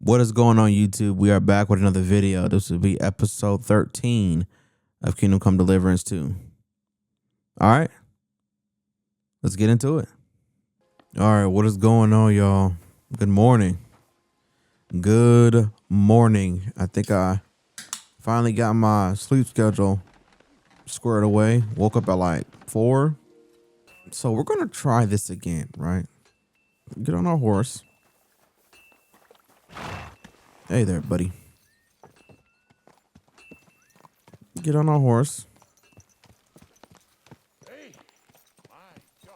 What is going on, YouTube? We are back with another video. This will be episode 13 of Kingdom Come Deliverance 2. All right, let's get into it. All right, what is going on, y'all? Good morning. Good morning. I think I finally got my sleep schedule squared away. Woke up at like 4. So we're going to try this again, right? Get on our horse. Hey there, buddy. Get on our horse. Hey, my God.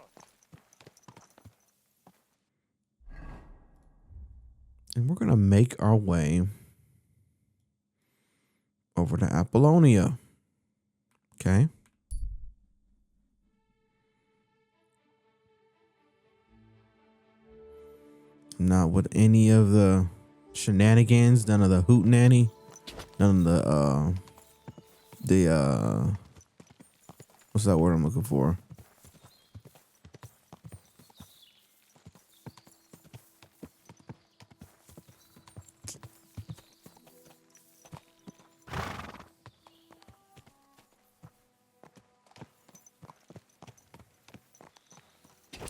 And we're going to make our way over to Apollonia. Okay. Not with any of the shenanigans, none of the hootenanny, none of the what's that word I'm looking for?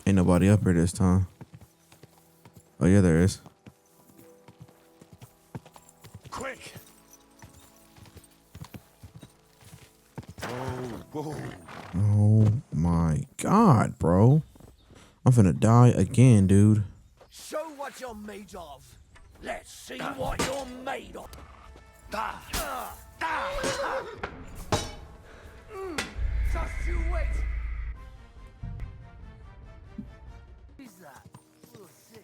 Ain't nobody up here this time. Oh yeah, there is. Quick! Whoa. Oh my God, bro. I'm finna die again, dude. Show what you're made of. Let's see what you're made of. Just you wait. Who's that? We'll see.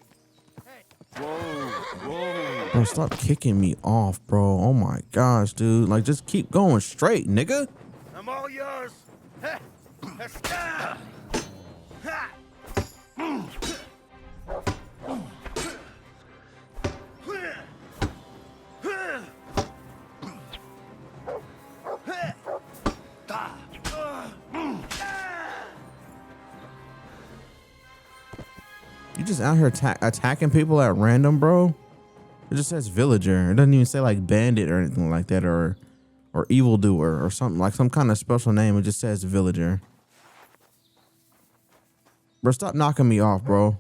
Hey. Whoa. Bro, stop kicking me off, bro. Oh my gosh, dude. Like, just keep going straight, nigga. I'm all yours. Heh. Ha. You just out here attacking people at random, bro. It just says villager. It doesn't even say like bandit or anything like that, or evildoer or something, like some kind of special name. It just says villager. Bro, stop knocking me off, bro.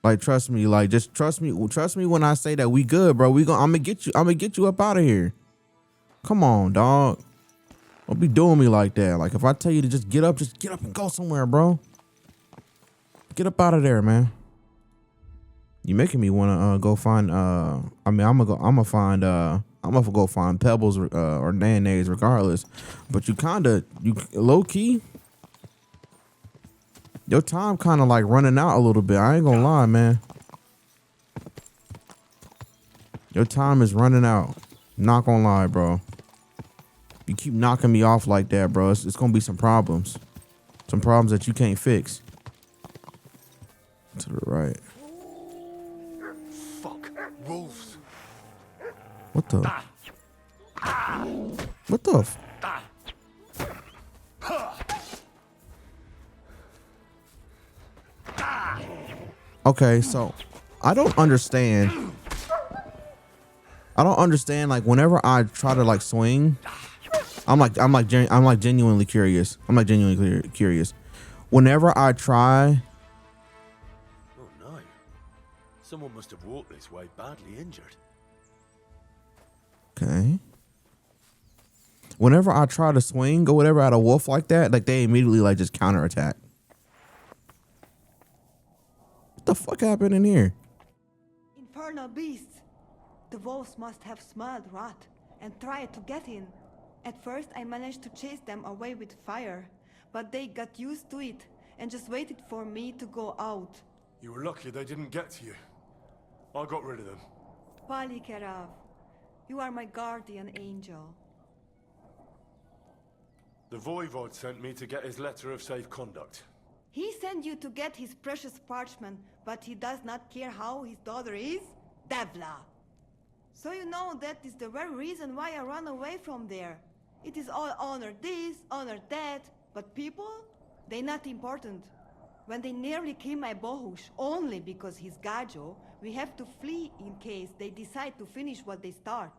Like, trust me. Like, just trust me. Trust me when I say that we good, bro. I'm gonna get you up out of here. Come on, dog. Don't be doing me like that. Like, if I tell you to just get up and go somewhere, bro. Get up out of there, man. You making me wanna go find I'm gonna go find pebbles or mayonnaise regardless. But you low key, your time kinda like running out a little bit. I ain't gonna lie, man. Your time is running out. Not gonna lie, bro. You keep knocking me off like that, bro. It's gonna be some problems. Some problems that you can't fix. To the right. Fuck. Wolves. What the? What the? Okay, so I don't understand. Like, whenever I try to like swing, I'm genuinely curious. Whenever I try. Oh no. Someone must have walked this way badly injured. Okay. Whenever I try to swing or whatever at a wolf like that, like they immediately like just counterattack. What the fuck happened in here? Infernal beasts! The wolves must have smelled rot and tried to get in. At first I managed to chase them away with fire, but they got used to it and just waited for me to go out. You were lucky they didn't get to you. I got rid of them. Polycarav, you are my guardian angel. The Voivod sent me to get his letter of safe conduct. He sent you to get his precious parchment, but he does not care how his daughter is? Devla! So you know that is the very reason why I run away from there. It is all honor this, honor that, but people? They not important. When they nearly killed my Bohush only because he's Gajo, we have to flee in case they decide to finish what they start.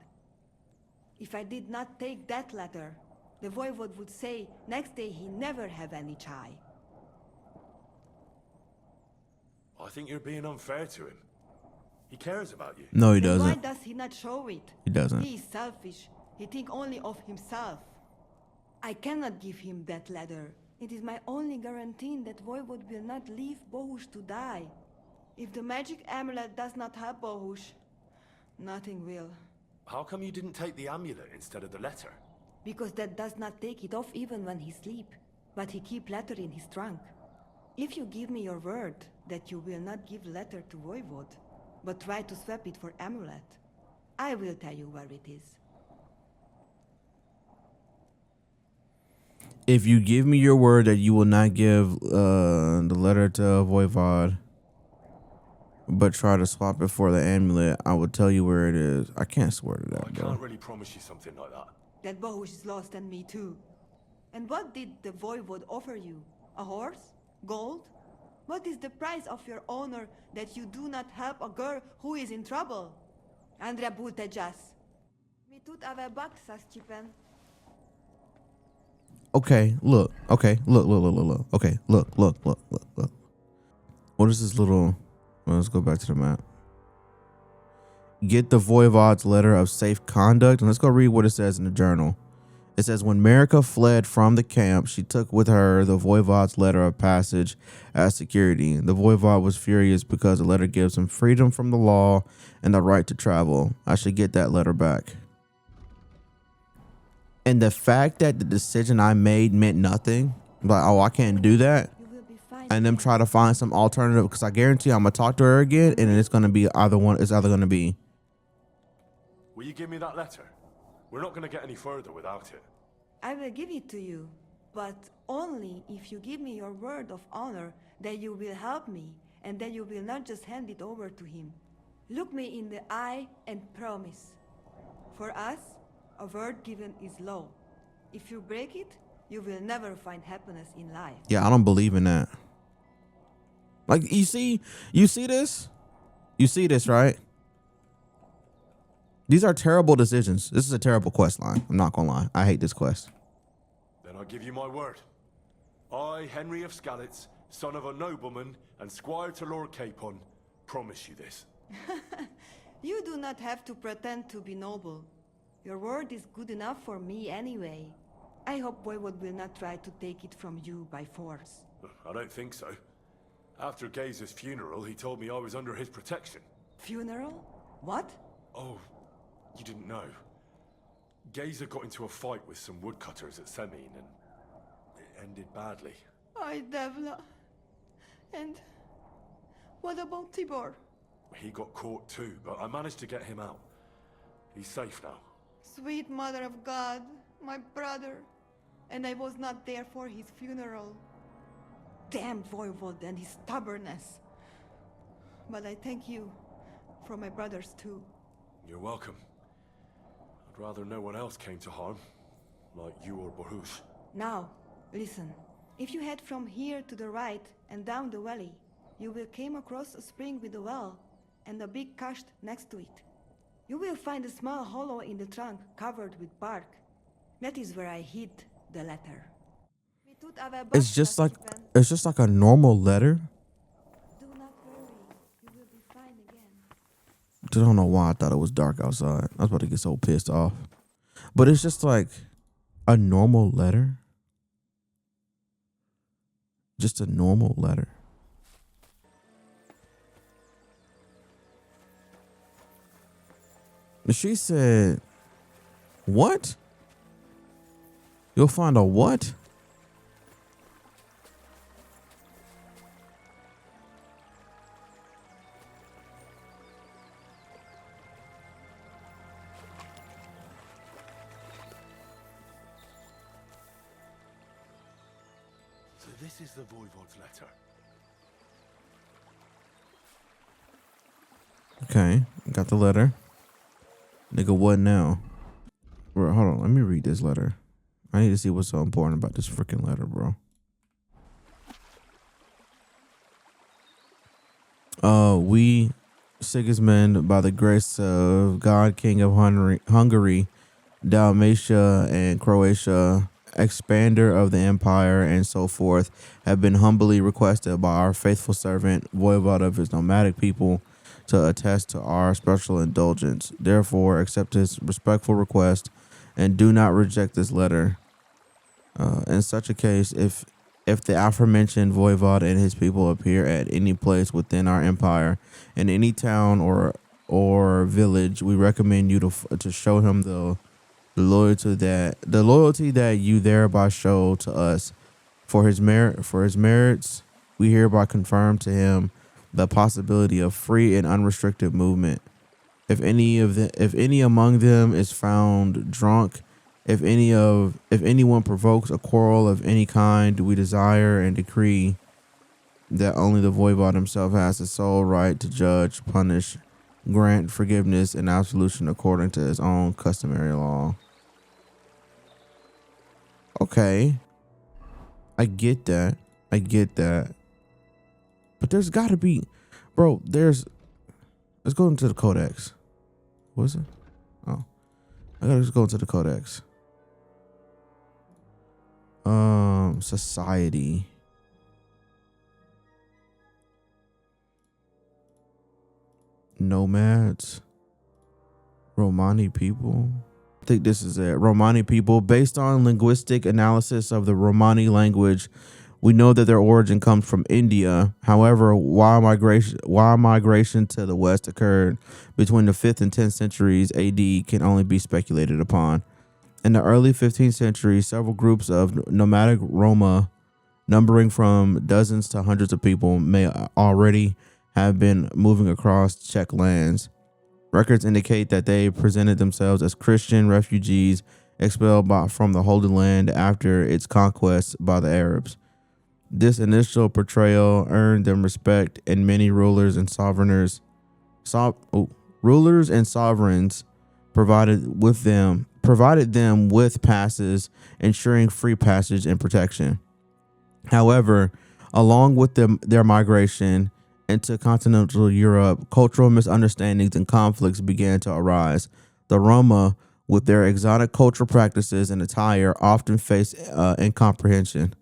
If I did not take that letter, the voivode would say next day he never have any chai. I think you're being unfair to him. He cares about you. No, he Then why doesn't. does he not show it? He doesn't. He is selfish. He think only of himself. I cannot give him that letter. It is my only guarantee that Voivode will not leave Bohush to die. If the magic amulet does not help Bohush, nothing will. How come you didn't take the amulet instead of the letter? Because that does not take it off even when he sleep. But he keep letter in his trunk. If you give me your word that you will not give letter to Voivode, but try to swap it for amulet, I will tell you where it is. If you give me your word that you will not give the letter to Voivod, but try to swap it for the amulet, I will tell you where it is. I can't swear to I that, bro. can't really promise you something like that. That Bohush is lost and me too. And what did the Voivode offer you? A horse? Gold? What is the price of your honor that you do not help a girl who is in trouble? Andrea Butejas. Mi tut ave bakt sa Stipen. Okay, look. Okay, look. Okay, look. What is this little... Well, let's go back to the map. Get the Voivod's letter of safe conduct. And let's go read what it says in the journal. It says, when Marika fled from the camp, she took with her the Voivod's letter of passage as security. The Voivod was furious because the letter gives him freedom from the law and the right to travel. I should get that letter back. And the fact that the decision I made meant nothing, like, oh, I can't do that, You will be fine. and them try to find some alternative, because I guarantee I'm gonna talk to her again, and it's gonna be either one. It's either gonna be, Will you give me that letter? We're not going to get any further without it. I will give it to you, but only if you give me your word of honor that you will help me and that you will not just hand it over to him. Look me in the eye and promise. For us, a word given is law. If you break it, you will never find happiness in life. yeah, I don't believe in that. Like, you see this, right? These are terrible decisions. This is a terrible quest line. I'm not gonna lie. I hate this quest. Then I give you my word. I, Henry of Skalitz, son of a nobleman and squire to Lord Capon, promise you this. You do not have to pretend to be noble. Your word is good enough for me anyway. I hope Voivode will not try to take it from you by force. I don't think so. After Gaze's funeral, he told me I was under his protection. Funeral? What? Oh, you didn't know. Gazer got into a fight with some woodcutters at Semin, and it ended badly. Ay, Devla. And what about Tibor? He got caught too, but I managed to get him out. He's safe now. Sweet Mother of God, my brother. And I was not there for his funeral. Damn Voivode and his stubbornness. But I thank you for my brothers too. You're welcome. I'd rather no one else came to harm, like you or Bohush. Now, listen. If you head from here to the right and down the valley, you will come across a spring with a well and a big kasht next to it. You will find a small hollow in the trunk covered with bark. That is where I hid the letter. It's just like a normal letter. Do not worry, you will be fine again. I don't know why I thought it was dark outside. I was about to get so pissed off. But it's just like a normal letter. Just a normal letter. She said, what? You'll find a what? So this is the Voivode's letter. Okay, got the letter. Nigga, what now? Bro, hold on, let me read this letter. I need to see what's so important about this freaking letter, bro. We, Sigismund, by the grace of God, King of Hungary, Dalmatia, and Croatia, expander of the empire, and so forth, have been humbly requested by our faithful servant, voivode of his nomadic people, to attest to our special indulgence. Therefore, accept his respectful request and do not reject this letter. In such a case, if the aforementioned voivode and his people appear at any place within our empire, in any town or village, we recommend you to show him the loyalty that you thereby show to us. For his merits, we hereby confirm to him the possibility of free and unrestricted movement. If any among them is found drunk, if anyone provokes a quarrel of any kind, we desire and decree that only the voivode himself has the sole right to judge, punish, grant forgiveness, and absolution according to his own customary law. Okay. I get that. But there's gotta be, bro, let's go into the codex. What is it? Oh, I gotta just go into the codex. Society. Nomads. Romani people. I think this is it. Romani people. Based on linguistic analysis of the Romani language, we know that their origin comes from India. However, why migration to the west occurred between the 5th and 10th centuries AD can only be speculated upon. In the early 15th century, several groups of nomadic Roma, numbering from dozens to hundreds of people, may already have been moving across Czech lands. Records indicate that they presented themselves as Christian refugees expelled from the Holy Land after its conquest by the Arabs. This initial portrayal earned them respect, and many rulers and sovereigns provided them with passes, ensuring free passage and protection. However, along with their migration into continental Europe, cultural misunderstandings and conflicts began to arise. The Roma, with their exotic cultural practices and attire, often faced incomprehension.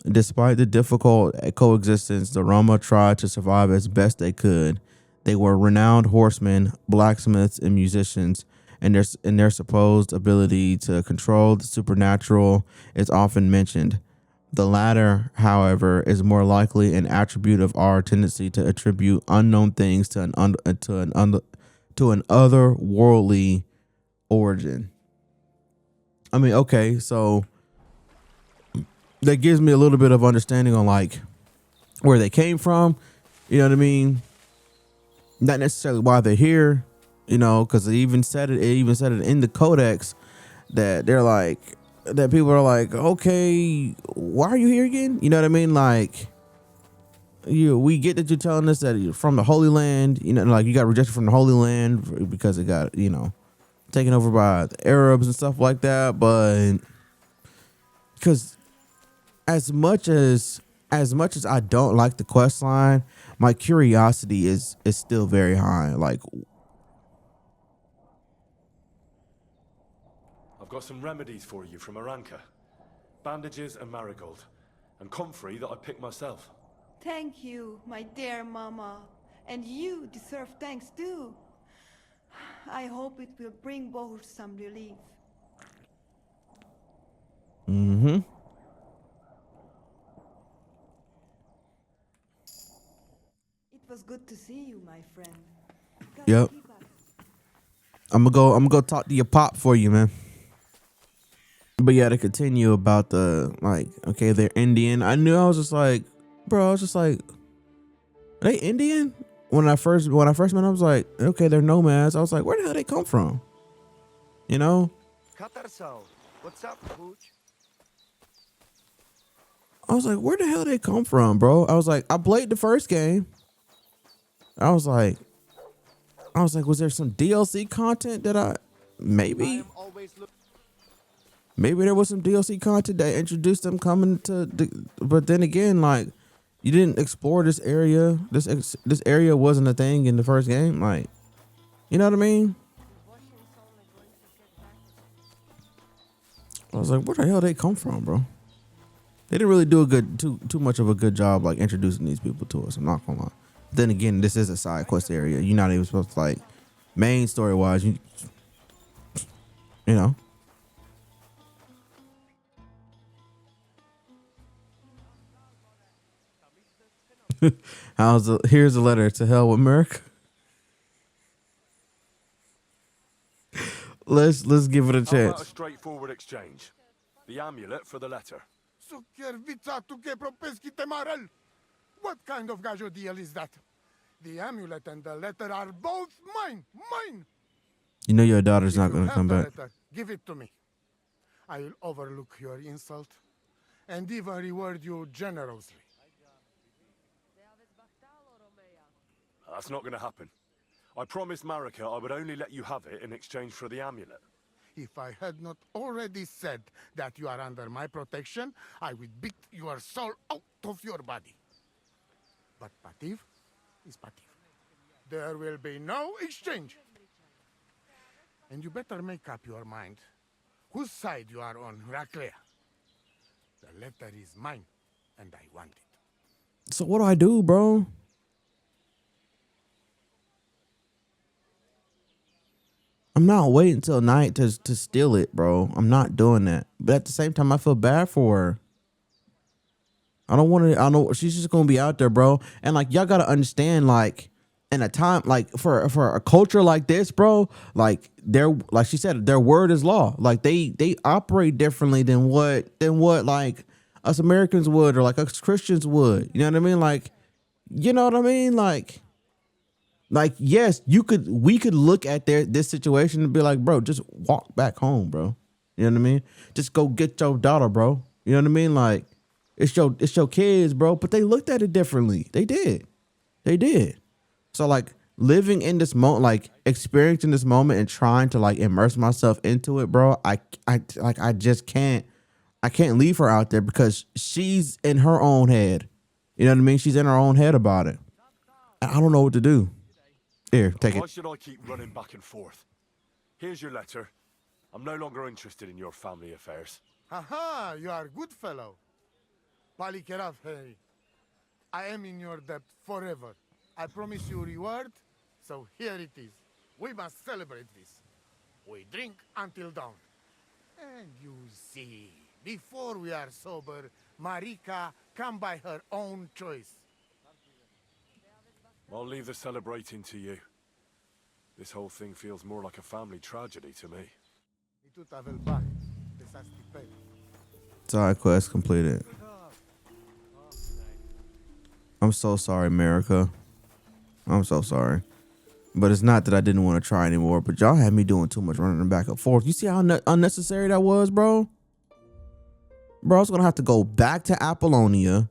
Despite the difficult coexistence, the Roma tried to survive as best they could. They were renowned horsemen, blacksmiths, and musicians, and their supposed ability to control the supernatural is often mentioned. The latter, however, is more likely an attribute of our tendency to attribute unknown things to an otherworldly origin. I mean, okay, so that gives me a little bit of understanding on like where they came from. You know what I mean? Not necessarily why they're here, you know, because it even said it in the codex that they're like, that people are like, okay, why are you here again? You know what I mean? Like, we get that you're telling us that you're from the Holy Land, you know, like you got rejected from the Holy Land because it got, you know, taken over by the Arabs and stuff like that. But because as much as I don't like the quest line, my curiosity is still very high. Like, I've got some remedies for you from Aranka. Bandages and marigold. And comfrey that I picked myself. Thank you, my dear mama. And you deserve thanks too. I hope it will bring both some relief. mm-hmm. It was good to see you, my friend. Yep. I'm gonna go talk to your pop for you, man. But yeah, to continue about the, like, okay, they're Indian. I was like, are they Indian? When I first met them, I was like, okay, they're nomads. I was like, where the hell they come from? You know? What's up, Pooch? I was like, where the hell they come from, bro? I was like, I played the first game. I was like, was there some DLC content that maybe there was some DLC content that introduced them coming to but then again, like, You didn't explore this area. This area wasn't a thing in the first game. Like, you know what I mean? I was like, where the hell they come from, bro? They didn't really do a too much of a good job like introducing these people to us. I'm not gonna lie. Then again, this is a side quest area. You're not even supposed to like main story wise. You know. Here's a letter to hell with America. Let's give it a How about a chance. straightforward exchange? The amulet for the letter. What kind of gajo deal is that? The amulet and the letter are both mine! Mine! You know your daughter's If not you gonna have come the back. letter, give it to me. I will overlook your insult and even reward you generously. That's not going to happen. I promised Marika I would only let you have it in exchange for the amulet. If I had not already said that you are under my protection, I would beat your soul out of your body. But Pativ is Pativ. There will be no exchange. And you better make up your mind whose side you are on, Raclea. The letter is mine, and I want it. So what do I do, bro? I'm not waiting till night to steal it, bro. I'm not doing that. But at the same time, I feel bad for her. I don't want to. I know she's just gonna be out there, bro. And like y'all gotta understand, like in a time like for a culture like this, bro. Like like she said, their word is law. Like they operate differently than what like us Americans would or like us Christians would. You know what I mean? Like, you know what I mean? Like yes, we could look at this situation and be like, bro, just walk back home, bro. You know what I mean? Just go get your daughter, bro. You know what I mean? Like it's your kids, bro. But they looked at it differently. They did. So like living in this moment, like experiencing this moment and trying to like immerse myself into it, bro. I just can't. I can't leave her out there because she's in her own head. You know what I mean? She's in her own head about it. I don't know what to do. Here, take Why it. should I keep running back and forth? Here's your letter. I'm no longer interested in your family affairs. Haha, you are a good fellow. Palikerav, hey. I am in your debt forever. I promise you reward, so here it is. We must celebrate this. We drink until dawn. And you see, before we are sober, Marika come by her own choice. I'll leave the celebrating to you. This whole thing feels more like a family tragedy to me. Side quest completed. I'm so sorry, America. I'm so sorry. But it's not that I didn't want to try anymore, but y'all had me doing too much running back and forth. You see how unnecessary that was, bro? Bro, I was going to have to go back to Apollonia.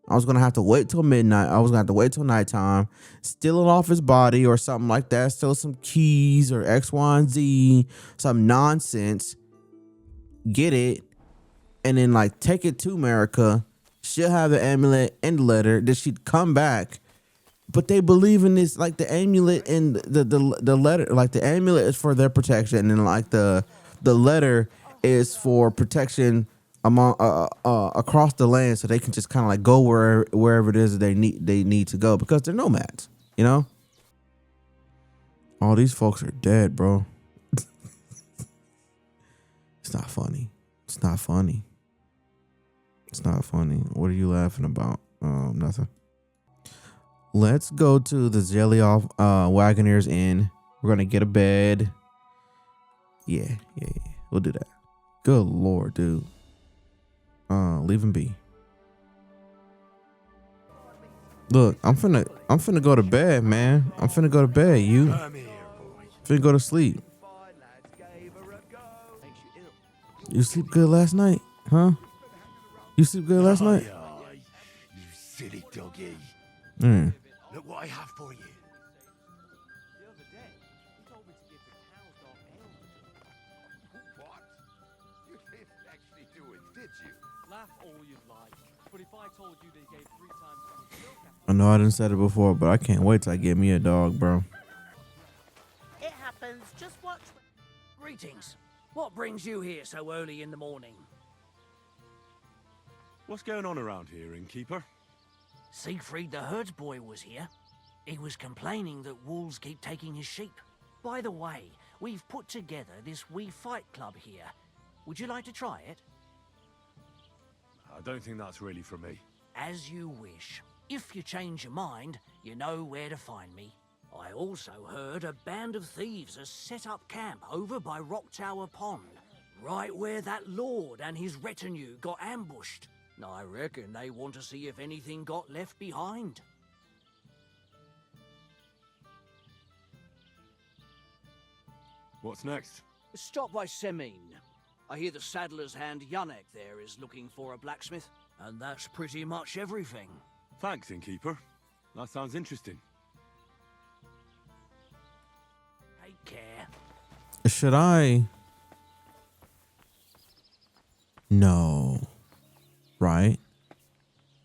I was going to have to wait till midnight. I was going to have to wait till nighttime, steal it off his body or something like that, steal some keys or X, Y, and Z, some nonsense, get it, and then like take it to America. She'll have the amulet and the letter. Then she'd come back. But they believe in this, like the amulet and the letter, like the amulet is for their protection, and like the letter is for protection among across the land, so they can just kind of like go wherever it is that they need to go because they're nomads, you know. All these folks are dead, bro. It's not funny. It's not funny. It's not funny. What are you laughing about? Nothing. Let's go to the Zelioff Wagoneers Inn. We're gonna get a bed. Yeah. We'll do that. Good lord, dude. Leave him be. Look, I'm finna go to bed, man. I'm finna go to bed. You Come here, boy. finna go to sleep. You sleep good last night, huh? You sleep good last night? Aye, you silly doggy. Mm. Look what I have for you. The other day, he told me to give the cows dark ale. What? You didn't actually do it, did you? Laugh all you'd like. I know I didn't said it before, but I can't wait till I get me a dog, bro. It happens. Just watch. Greetings. What brings you here so early in the morning? What's going on around here, innkeeper? Siegfried the herdsboy was here. He was complaining that wolves keep taking his sheep. By the way, we've put together this wee fight club here. Would you like to try it? I don't think that's really for me. As you wish. If you change your mind, you know where to find me. I also heard a band of thieves has set up camp over by Rock Tower Pond, right where that lord and his retinue got ambushed. I reckon they want to see if anything got left behind. What's next? Stop by Semin. I hear the saddler's hand Yannick there is looking for a blacksmith, and that's pretty much everything. Thanks, innkeeper. That sounds interesting. Take care. Should I? No. Right?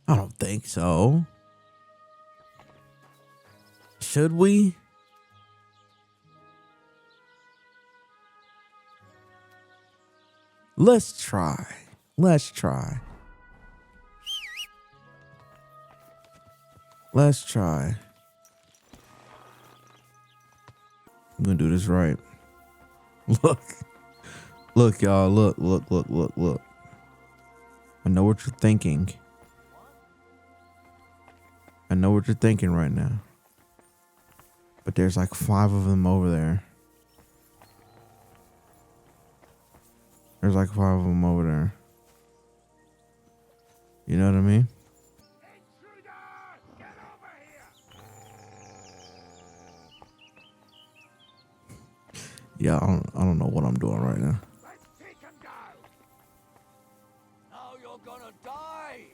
I don't think so. Should we? Let's try. Let's try. Let's try. I'm gonna do this right. Look. Look, y'all. Look. I know what you're thinking. I know what you're thinking right now. But there's like 5 of them over there. There's like 5 of them over there. You know what I mean? Yeah, I don't know what I'm doing right now. Now you're gonna die!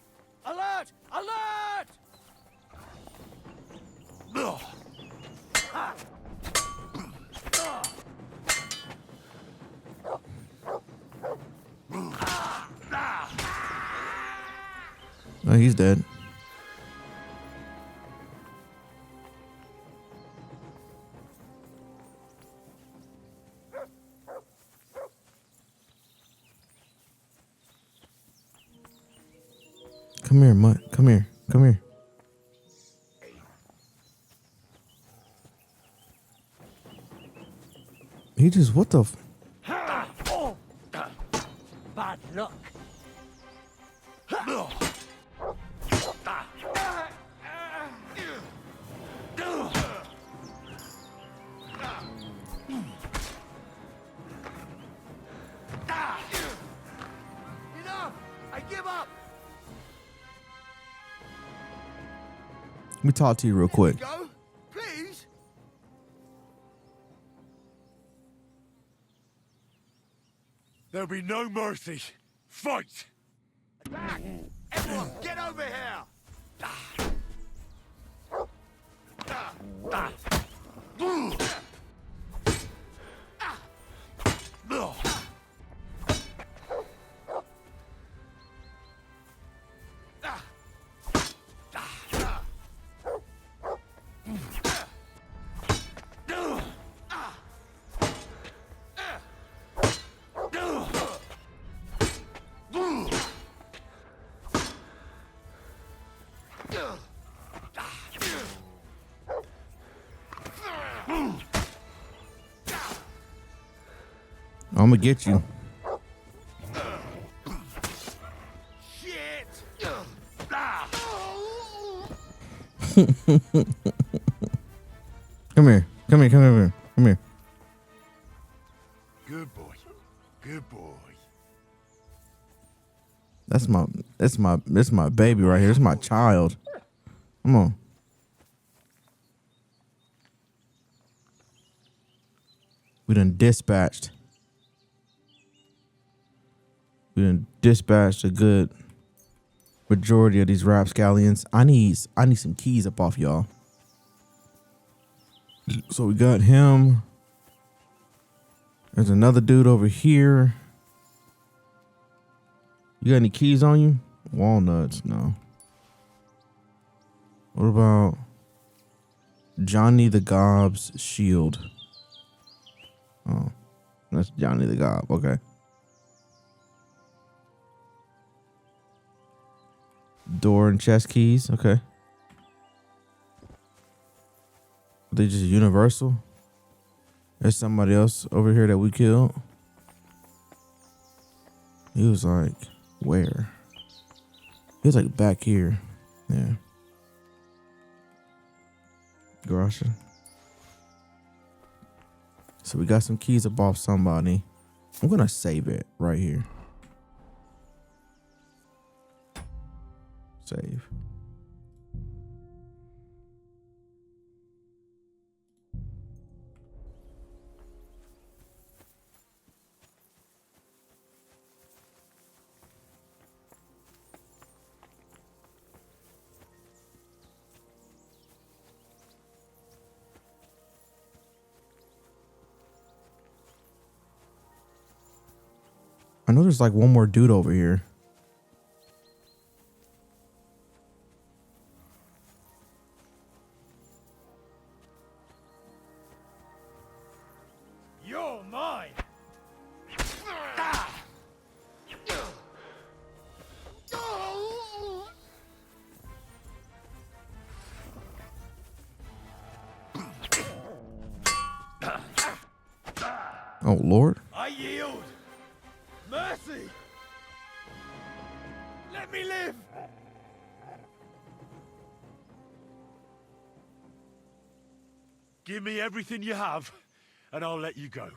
Alert! Alert! Oh, he's dead. Come here, Mutt. Come here. Come here. He just, what the? Bad luck. Enough! I give up! Let me talk to you real quick. Go, please! There'll be no mercy. Fight! Back! Everyone, get over here! I'm gonna get you. Shit! Come here. Come here. Come here. Come here. Good boy. Good boy. That's my baby right here. It's my child. Come on. We done dispatched. We done dispatched a good majority of these rapscallions. I need some keys up off y'all. So we got him. There's another dude over here. You got any keys on you? Walnuts, no. What about Johnny the Gob's shield? Oh, that's Johnny the Gob. Okay. Door and chest keys. Okay. Are they just universal? There's somebody else over here that we killed. He was like, where? He was like back here. Yeah. Garage. So we got some keys up off somebody. I'm gonna save it right here. Save. I know there's like one more dude over here. You're mine. Oh Lord. I yield. Mercy. Let me live. Give me everything you have, and I'll let you go.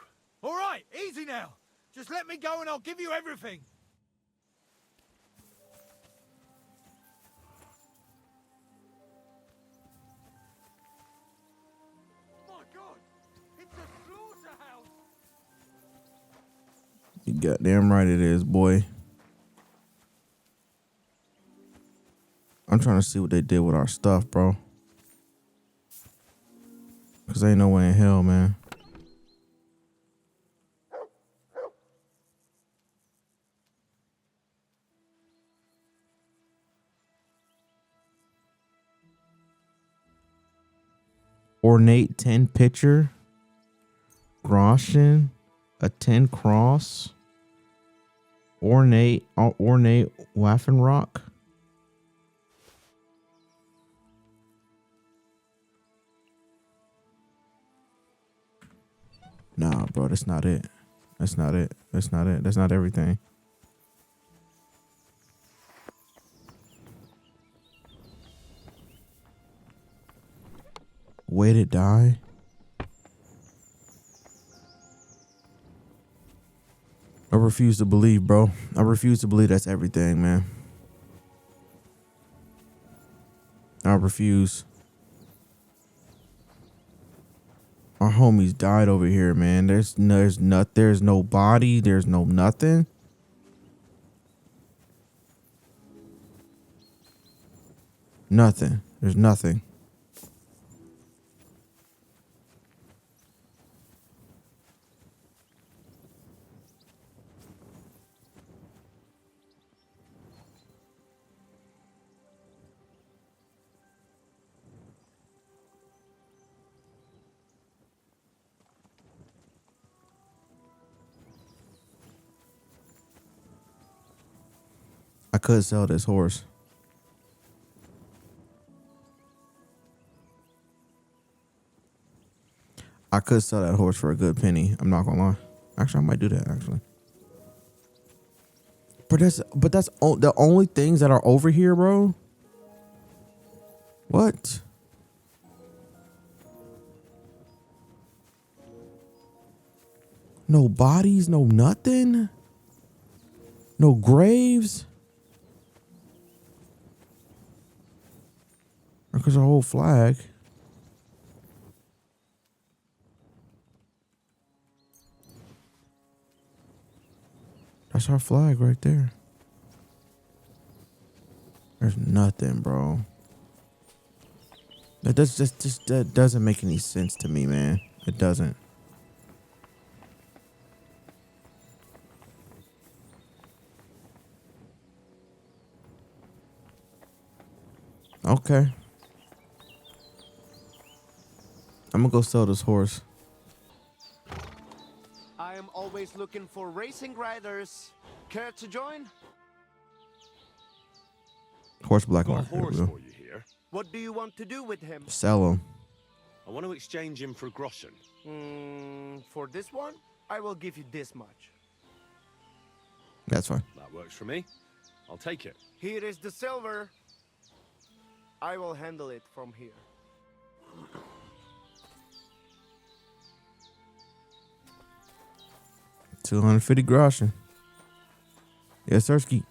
All right, easy now. Just let me go and I'll give you everything. My God, it's a slaughterhouse. You goddamn right it is, boy. I'm trying to see what they did with our stuff, bro. Cause ain't no way in hell, man. Ornate 10 pitcher. Groschen. A 10 cross. Ornate Waffen Rock. Nah, bro, that's not it. That's not it. That's not it. That's not everything. Way to die. I refuse to believe, bro. I refuse to believe that's everything, man. I refuse. Our homies died over here, man. There's no body. There's no nothing. Nothing. There's nothing. I could sell this horse. I could sell that horse for a good penny. I'm not gonna lie. Actually, I might do that. Actually, but that's the only things that are over here, bro. What? No bodies, no nothing. No graves. Because a whole flag. That's our flag right there. There's nothing, bro. That doesn't make any sense to me, man. It doesn't. Okay. I'm gonna go sell this horse. I am always looking for racing riders. Care to join? Horse black Got a market. There we horse go. for you here. What do you want to do with him? Sell him. I want to exchange him for groschen. For this one, I will give you this much. That's fine. That works for me. I'll take it. Here is the silver. I will handle it from here. $250 groschen. Yes, Sirski.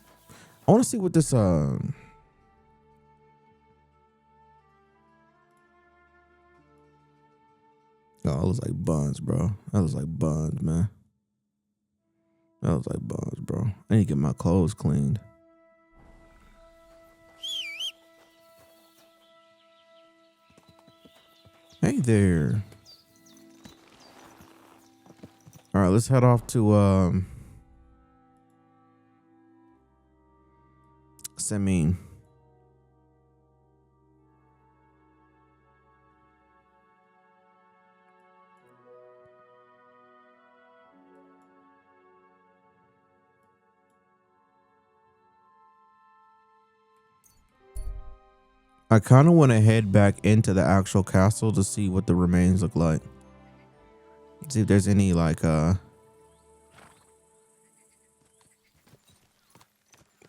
I want to see what this Oh, it looks like buns, bro. That looks like buns, man. That looks like buns, bro. I need to get my clothes cleaned. Hey there. All right, let's head off to Semin. I kind of want to head back into the actual castle to see what the remains look like. See if there's any like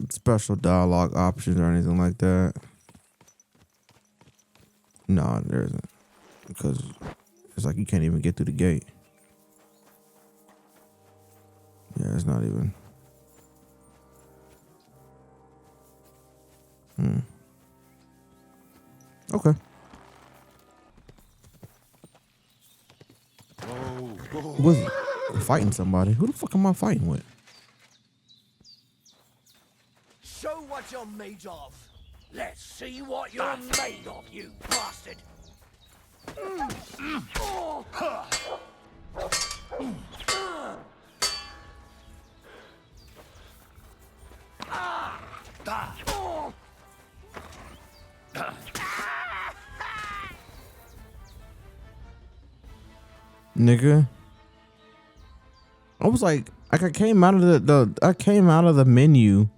special dialogue options or anything like that. No, there isn't, because it's like you can't even get through the gate. Yeah, it's not even. Okay. Was fighting somebody? Who the fuck am I fighting with? Show what you're made of. Let's see what you're made of, you bastard. Nigga. I was like I came out of the menu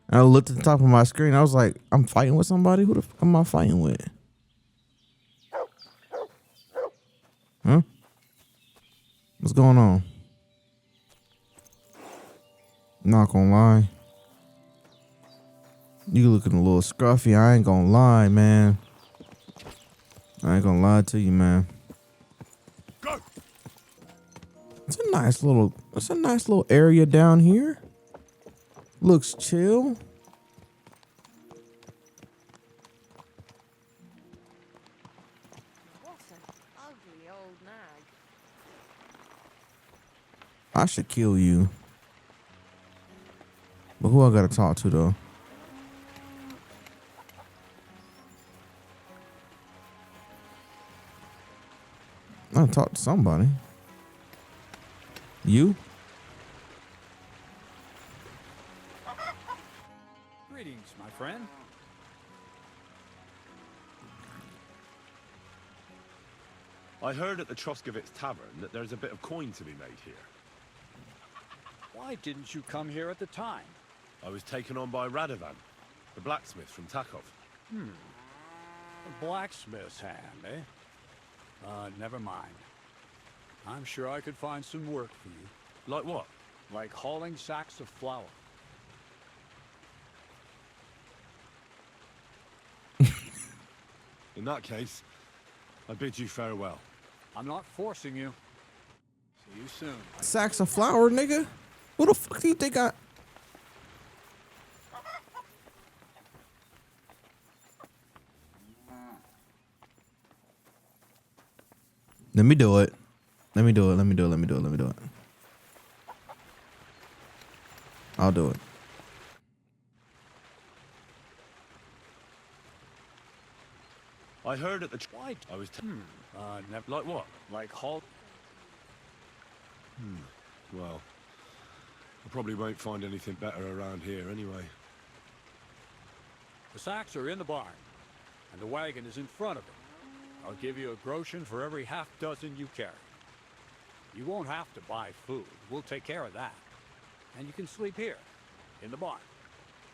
and I looked at the top of my screen. I was like, I'm fighting with somebody? Who the fuck am I fighting with? Huh? What's going on? Not gonna lie. You looking a little scruffy. I ain't gonna lie, man. I ain't gonna lie to you, man. It's a nice little area down here. Looks chill. What an ugly old nag. I should kill you. But who I gotta talk to though? I gotta talk to somebody. You? Greetings, my friend. I heard at the Troskovitz Tavern that there's a bit of coin to be made here. Why didn't you come here at the time? I was taken on by Radovan, the blacksmith from Takov. A blacksmith's hand, eh? Never mind. I'm sure I could find some work for you. Like what? Like hauling sacks of flour. In that case, I bid you farewell. I'm not forcing you. See you soon. Sacks of flour, nigga? Who the fuck do you think I... Let me do it. Let me do it. I'll do it. I heard at the... Why? I was... Never. Like what? Like halt. Well, I probably won't find anything better around here anyway. The sacks are in the barn. and the wagon is in front of it. I'll give you a groschen for every half dozen you carry. You won't have to buy food. We'll take care of that. And you can sleep here, in the barn.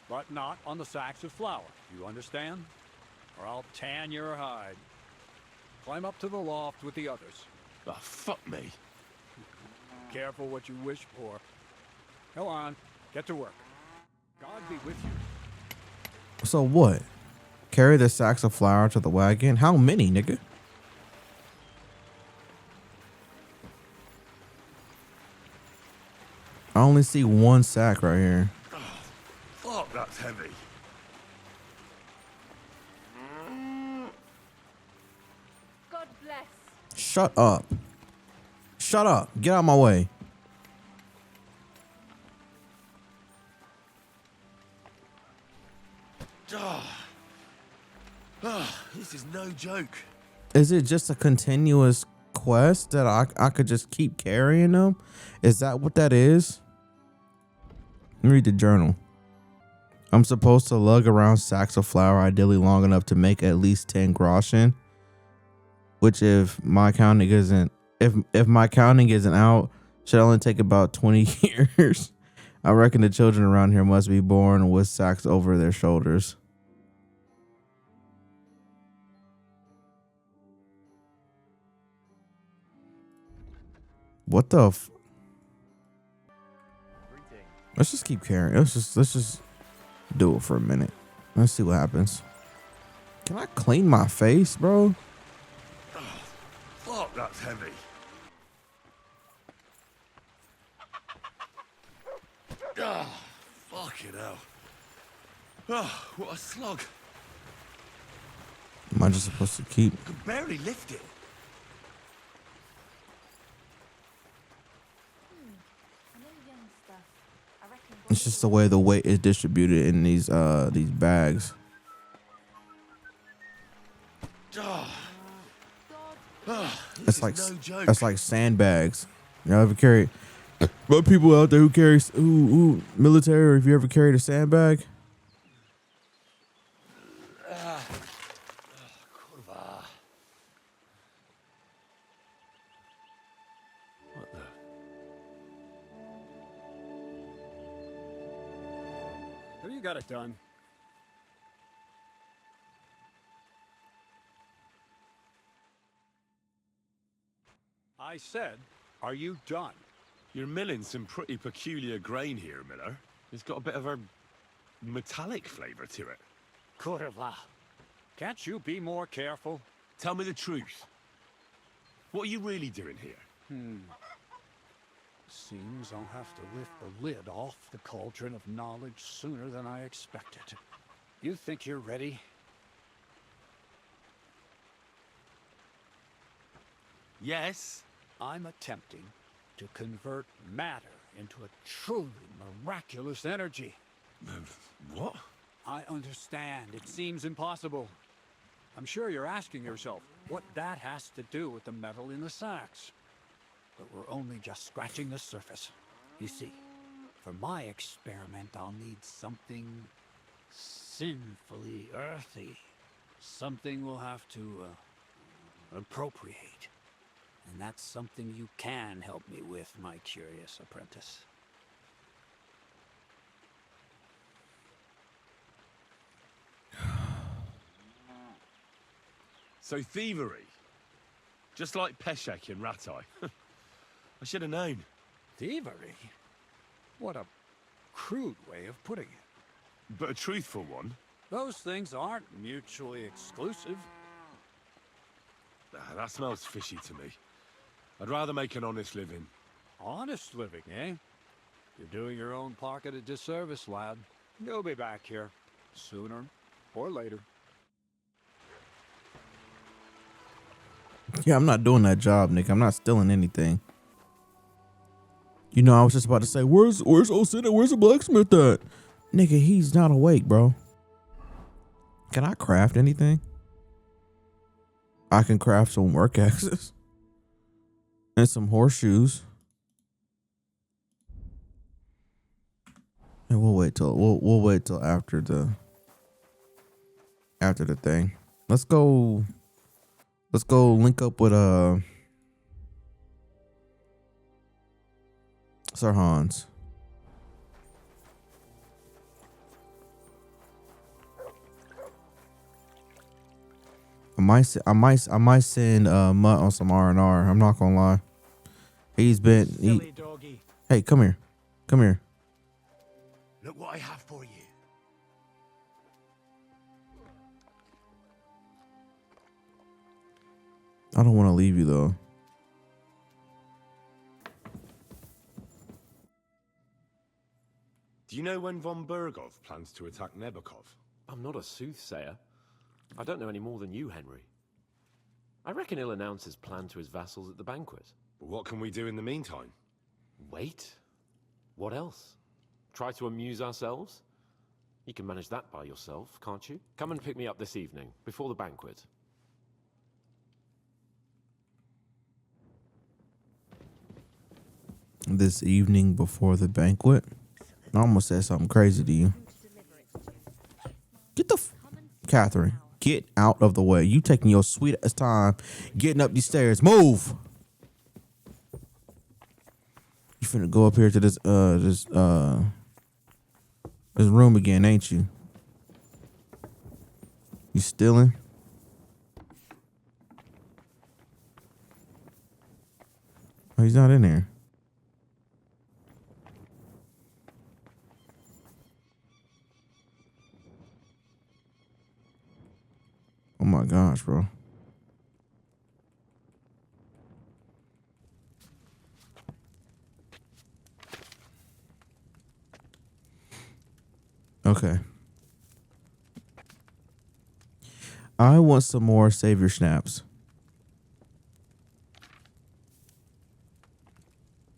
But not on the sacks of flour. You understand? Or I'll tan your hide. Climb up to the loft with the others. Oh, fuck me. Careful what you wish for. Go on, get to work. God be with you. So what? Carry the sacks of flour to the wagon? How many, nigga? I only see one sack right here. Fuck, that's heavy. God bless. Shut up. Shut up. Get out of my way. This is no joke. Is it just a continuous quest that I could just keep carrying them? Is that what that is? Let me read the journal. I'm supposed to lug around sacks of flour, ideally long enough to make at least 10 groschen. Which, if my counting isn't out, should only take about 20 years. I reckon the children around here must be born with sacks over their shoulders. What the let's just keep carrying. Let's just do it for a minute. Let's see what happens. Can I clean my face, bro? Fuck, that's heavy. Fucking hell. What a slug. Am I just supposed to keep? I could barely lift it. Young stuff. I reckon. It's just the way the weight is distributed in these bags. It's like no joke. that's like sandbags. You ever carry? But people out there who carry who military, or if you ever carried a sandbag. What the? Have you got it done? I said, are you done? You're milling some pretty peculiar grain here, Miller. It's got a bit of a metallic flavor to it. Kurva. Can't you be more careful? Tell me the truth. What are you really doing here? Seems I'll have to lift the lid off the cauldron of knowledge sooner than I expected. You think you're ready? Yes. I'm attempting to convert matter into a truly miraculous energy. What? I understand. It seems impossible. I'm sure you're asking yourself what that has to do with the metal in the sacks. But we're only just scratching the surface. You see, for my experiment, I'll need something sinfully earthy. Something we'll have to appropriate. And that's something you can help me with, my curious apprentice. So thievery. Just like Peshek in Ratai. I should have known. Thievery? What a crude way of putting it. But a truthful one. Those things aren't mutually exclusive. That smells fishy to me. I'd rather make an honest living. Honest living, eh? You're doing your own pocket a disservice, lad. You'll be back here, sooner or later. Yeah, I'm not doing that job, Nick. I'm not stealing anything. You know, I was just about to say, where's Osina? Where's the blacksmith at? Nigga, he's not awake, bro. Can I craft anything? I can craft some work axes and some horseshoes. And we'll wait till after the thing. Let's go. Let's go link up with Sir Hans. I might send Mutt on some R&R. I'm not gonna lie. Silly doggy. Hey, come here. Come here. Look what I have for you. I don't want to leave you though. Do you know when von Bergov plans to attack Nebukov? I'm not a soothsayer. I don't know any more than you, Henry. I reckon he'll announce his plan to his vassals at the banquet. But what can we do in the meantime? Wait? What else? Try to amuse ourselves? You can manage that by yourself, can't you? Come and pick me up this evening, before the banquet. This evening before the banquet? I almost said something crazy to you. Get the Catherine, get out of the way. You taking your sweet ass time getting up these stairs. Move. You finna go up here to this room again, ain't you? You stealing? Oh, he's not in there. Oh my gosh, bro. Okay. I want some more savior snaps.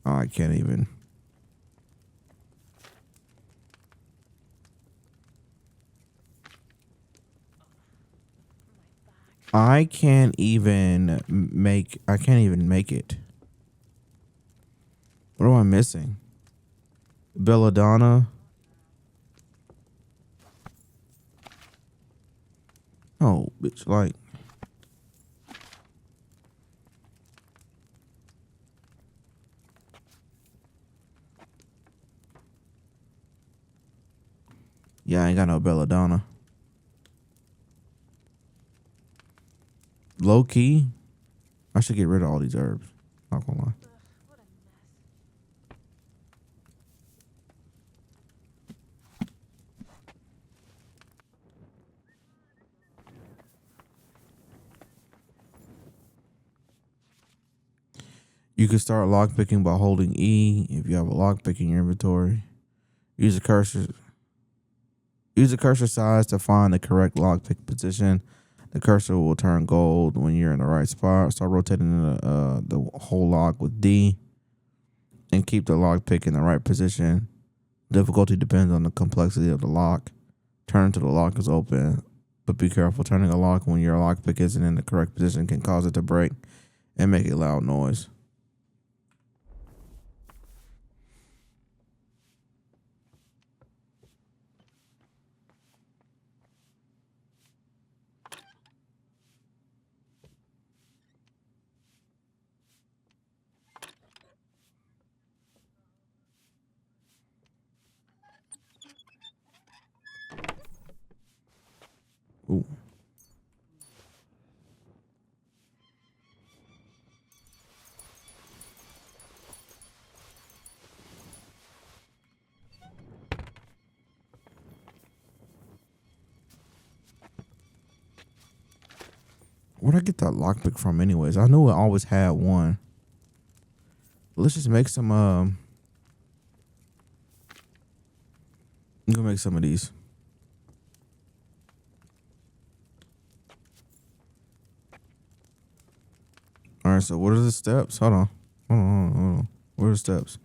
Oh, I can't even. I can't even make it. What am I missing? Belladonna. Oh, bitch, like. Yeah, I ain't got no belladonna. Low key, I should get rid of all these herbs. Not gonna lie. What a mess. You can start lockpicking by holding E if you have a lockpick in your inventory. Use a cursor size to find the correct lockpick position. The cursor will turn gold when you're in the right spot. Start rotating the whole lock with D and keep the lockpick in the right position. Difficulty depends on the complexity of the lock. Turn until the lock is open, but be careful. Turning a lock when your lockpick isn't in the correct position can cause it to break and make a loud noise. Ooh. Where'd I get that lockpick from anyways? I knew I always had one. Let's just make some I'm gonna make some of these. All right, so what are the steps? Hold on. What are the steps?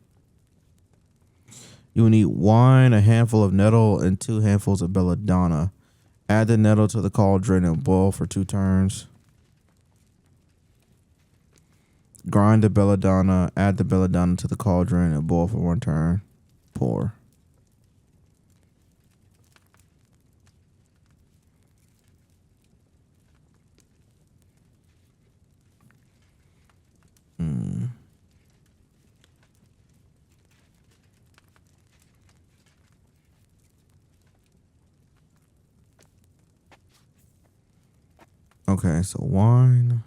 You will need wine, a handful of nettle, and 2 handfuls of belladonna. Add the nettle to the cauldron and boil for 2 turns. Grind the belladonna, add the belladonna to the cauldron and boil for 1 turn. Pour. Okay, so wine.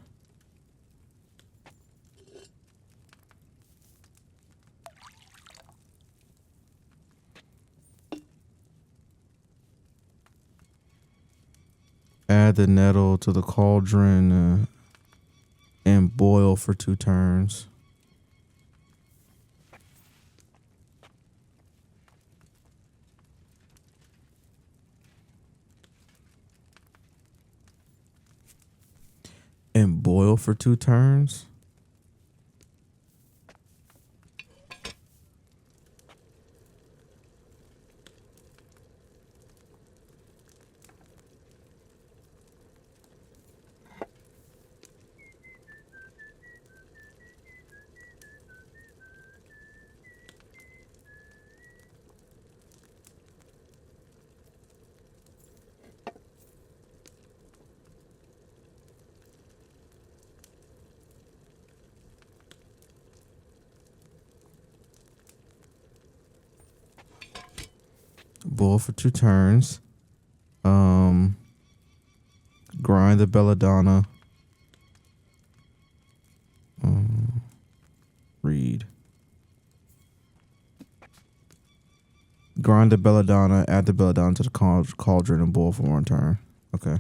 Add the nettle to the cauldron and boil for 2 turns. And boil for 2 turns? Boil for 2 turns. Grind the belladonna. Read. Grind the belladonna. Add the belladonna to the cauldron and boil for 1 turn. Okay.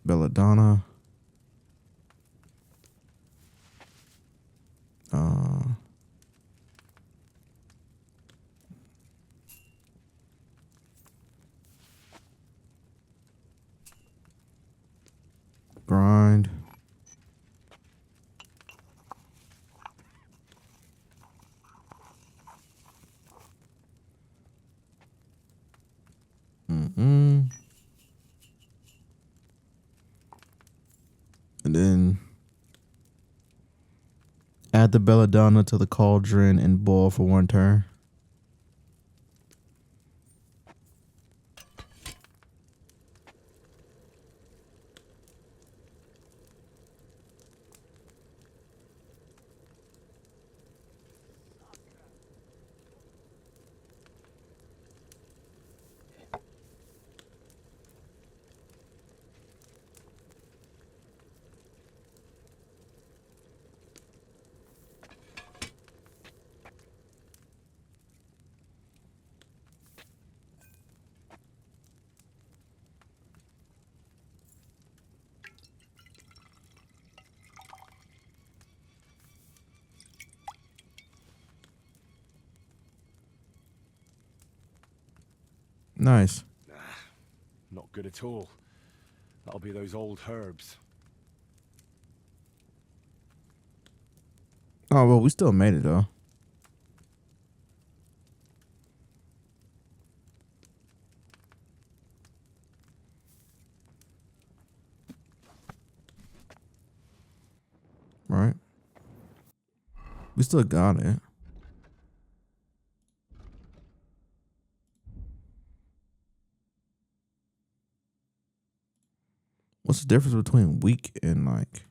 Belladonna. Grind. And then add the belladonna to the cauldron and boil for 1 turn. Nice. Not good at all. That'll be those old herbs. Oh, well, we still made it, though. Right? We still got it. What's the difference between weak and like...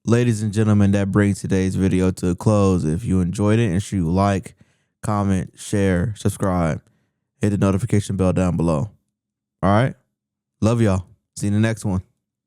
Ladies and gentlemen, that brings today's video to a close. If you enjoyed it, ensure you like, comment, share, subscribe. Hit the notification bell down below. All right? Love y'all. See you in the next one.